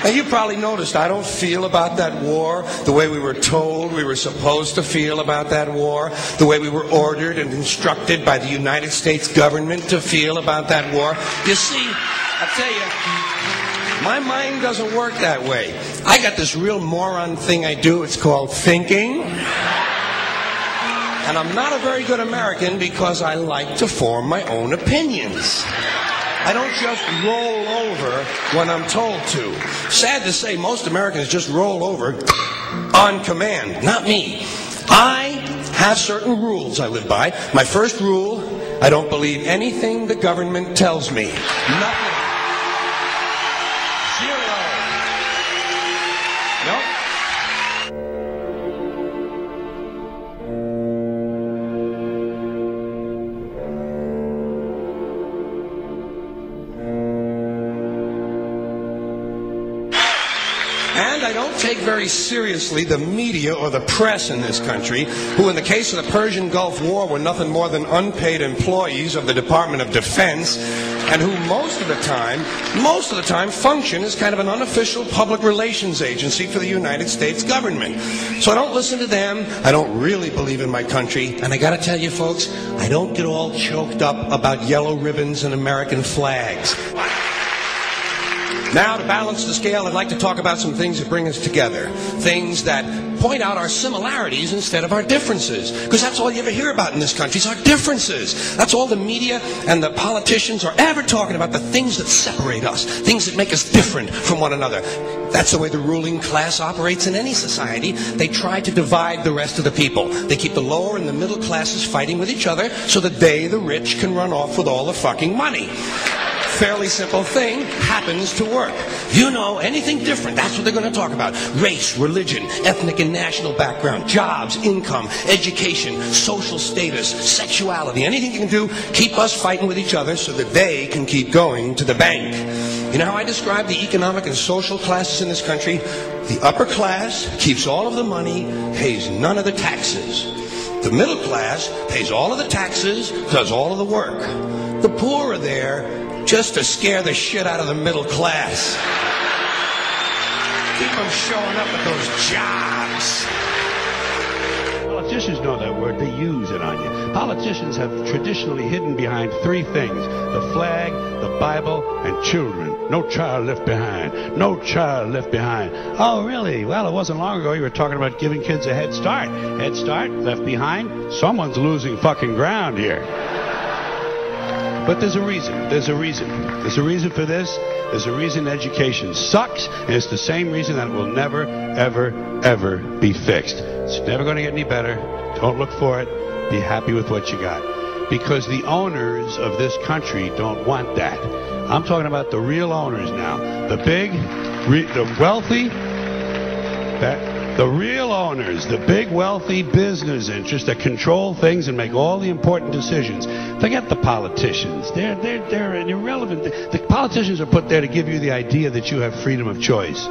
Now, you probably noticed I don't feel about that war the way we were told we were supposed to feel about that war, the way we were ordered and instructed by the United States government to feel about that war. You see, I tell you, my mind doesn't work that way. I got this real moron thing I do. It's called thinking. And I'm not a very good American because I like to form my own opinions. I don't just roll over when I'm told to. Sad to say, most Americans just roll over on command. Not me. I have certain rules I live by. My first rule, I don't believe anything the government tells me. Nothing. Zero. Nope. And I don't take very seriously the media or the press in this country, who in the case of the Persian Gulf War were nothing more than unpaid employees of the Department of Defense, and who most of the time function as kind of an unofficial public relations agency for the United States government. So I don't listen to them. I don't really believe in my country. And I got to tell you, folks, I don't get all choked up about yellow ribbons and American flags. Now, to balance the scale, I'd like to talk about some things that bring us together. Things that point out our similarities instead of our differences. Because that's all you ever hear about in this country is our differences. That's all the media and the politicians are ever talking about, the things that separate us, things that make us different from one another. That's the way the ruling class operates in any society. They try to divide the rest of the people. They keep the lower and the middle classes fighting with each other so that they, the rich, can run off with all the fucking money. Fairly simple thing, happens to work. You know, anything different, that's what they're going to talk about. Race, religion, ethnic and national background, jobs, income, education, social status, sexuality, anything you can do, keep us fighting with each other so that they can keep going to the bank. You know how I describe the economic and social classes in this country? The upper class keeps all of the money, pays none of the taxes. The middle class pays all of the taxes, does all of the work. The poor are there just to scare the shit out of the middle class. Keep them showing up at those jobs. Politicians know that word. They use it on you. Politicians have traditionally hidden behind three things: the flag, the Bible, and children. No child left behind. No child left behind. Oh, really? Well, it wasn't long ago you were talking about giving kids a head start. Head start, left behind? Someone's losing fucking ground here. But there's a reason. There's a reason. There's a reason for this. There's a reason education sucks, and it's the same reason that it will never, ever, ever be fixed. It's never going to get any better. Don't look for it. Be happy with what you got. Because the owners of this country don't want that. I'm talking about the real owners now. The big, the wealthy, the real owners, the big wealthy business interests that control things and make all the important decisions. Forget the politicians. They're irrelevant. The politicians are put there to give you the idea that you have freedom of choice.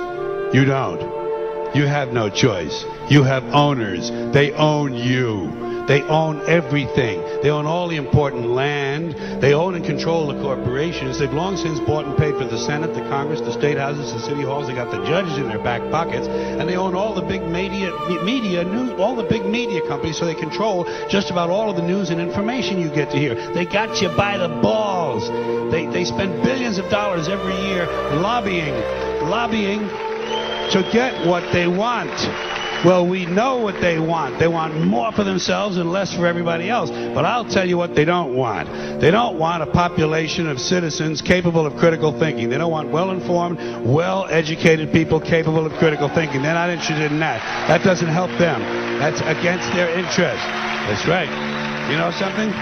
You don't. You have no choice. You have owners. They own you. They own everything. They own all the important land. They own and control the corporations. They've long since bought and paid for the Senate, the Congress, the state houses, the city halls. They got the judges in their back pockets, and they own all the big all the big media companies. So they control just about all of the news and information you get to hear. They got you by the balls. They spend billions of dollars every year lobbying to get what they want. Well, we know what they want. They want more for themselves and less for everybody else. But I'll tell you what they don't want. They don't want a population of citizens capable of critical thinking. They don't want well-informed, well-educated people capable of critical thinking. They're not interested in that. That doesn't help them. That's against their interest. That's right. You know something?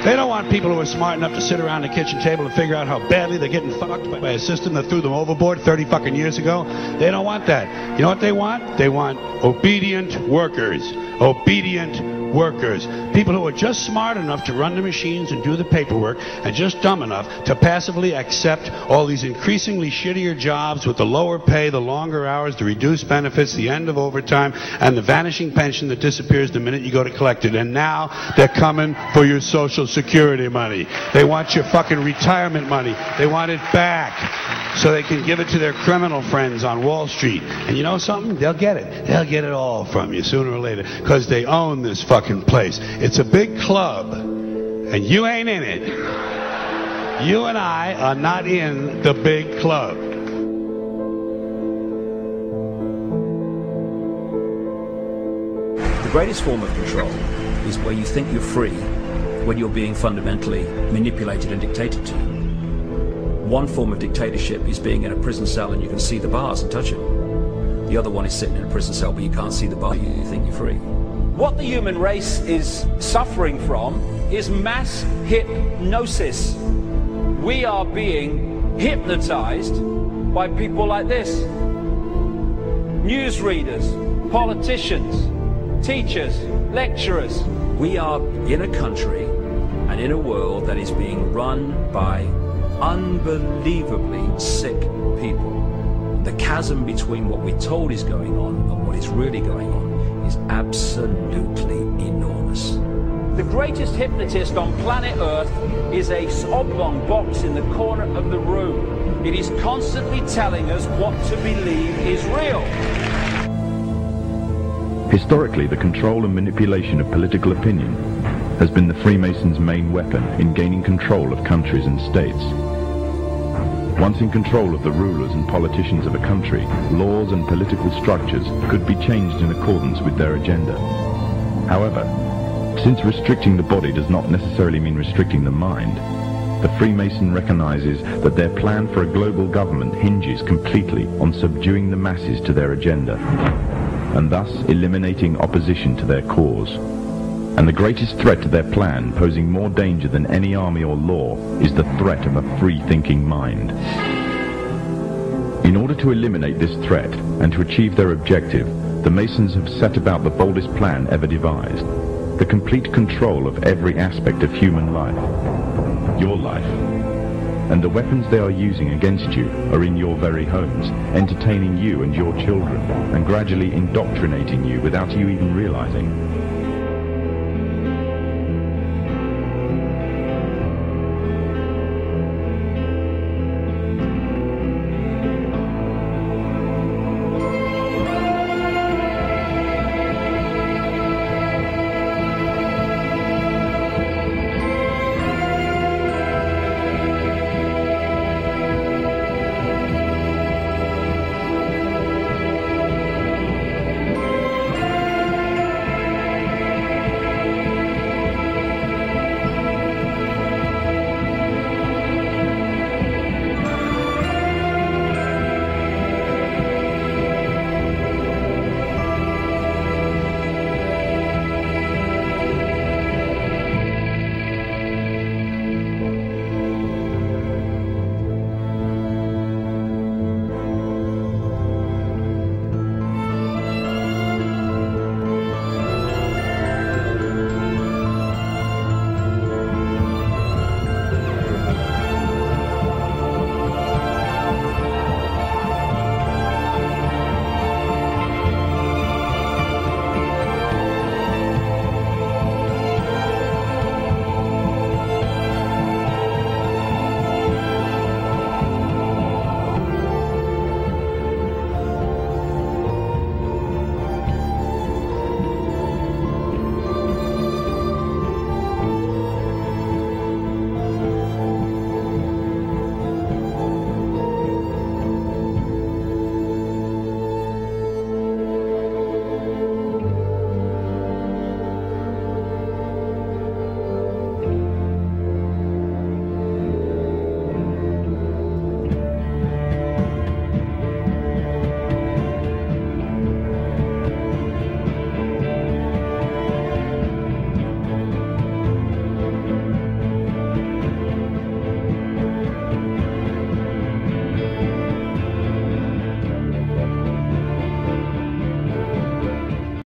They don't want people who are smart enough to sit around the kitchen table and figure out how badly they're getting fucked by a system that threw them overboard 30 fucking years ago. They don't want that. You know what they want? They want obedient workers. Obedient workers, people who are just smart enough to run the machines and do the paperwork, and just dumb enough to passively accept all these increasingly shittier jobs with the lower pay, the longer hours, the reduced benefits, the end of overtime, and the vanishing pension that disappears the minute you go to collect it. And now they're coming for your Social Security money. They want your fucking retirement money. They want it back so they can give it to their criminal friends on Wall Street. And you know something? They'll get it. They'll get it all from you sooner or later, because they own this fucking place. It's a big club, and you ain't in it. You and I are not in the big club. The greatest form of control is where you think you're free when you're being fundamentally manipulated and dictated to. One form of dictatorship is being in a prison cell and you can see the bars and touch them. The other one is sitting in a prison cell but you can't see the bar, you think you're free. What the human race is suffering from is mass hypnosis. We are being hypnotized by people like this. Newsreaders, politicians, teachers, lecturers. We are in a country and in a world that is being run by unbelievably sick people. The chasm between what we're told is going on and what is really going on is absolutely enormous. The greatest hypnotist on planet Earth is a oblong box in the corner of the room. It is constantly telling us what to believe is real. Historically, the control and manipulation of political opinion has been the Freemasons' main weapon in gaining control of countries and states. Once in control of the rulers and politicians of a country, laws and political structures could be changed in accordance with their agenda. However, since restricting the body does not necessarily mean restricting the mind, the Freemason recognizes that their plan for a global government hinges completely on subduing the masses to their agenda, and thus eliminating opposition to their cause. And the greatest threat to their plan, posing more danger than any army or law, is the threat of a free-thinking mind. In order to eliminate this threat and to achieve their objective, the Masons have set about the boldest plan ever devised: the complete control of every aspect of human life, your life. And the weapons they are using against you are in your very homes, entertaining you and your children, and gradually indoctrinating you without you even realizing.